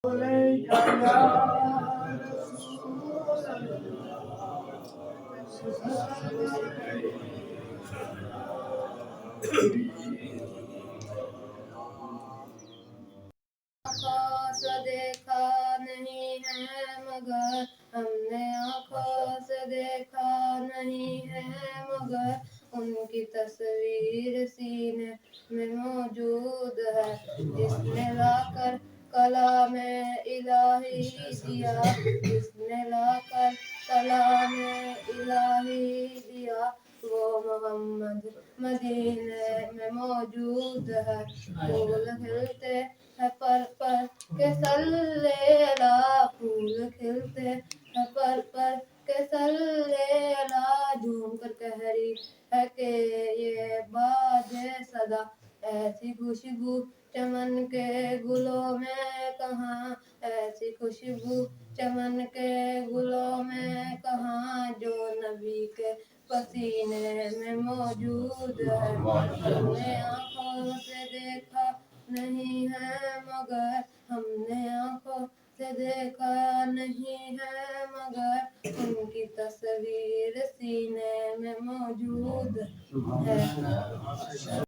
عليك يا رسول आँखों से देखा नहीं है मगर हमने आँखों से देखा नहीं है मगर उनकी तस्वीर सीने में मौजूद है जिसने लाकर कलाम इलाही दिया जिसने लाकर कलाम इलाही दिया वो मोहम्मद मदीने में मौजूद है फूल खिलते है पर के सल्लेला फूल खिलते है पर के सल्लेला झूम कर कह रही है कि ये बाजे सदा ऐसी खुशबू चमन के गुलों में कहाँ ऐसी खुशबू चमन के गुलों में कहाँ जो नबी के पसीने में मौजूद है हमने आँखों से देखा नहीं है मगर हमने आँखों से देखा नहीं है मगर उनकी तस्वीर सीने में मौजूद है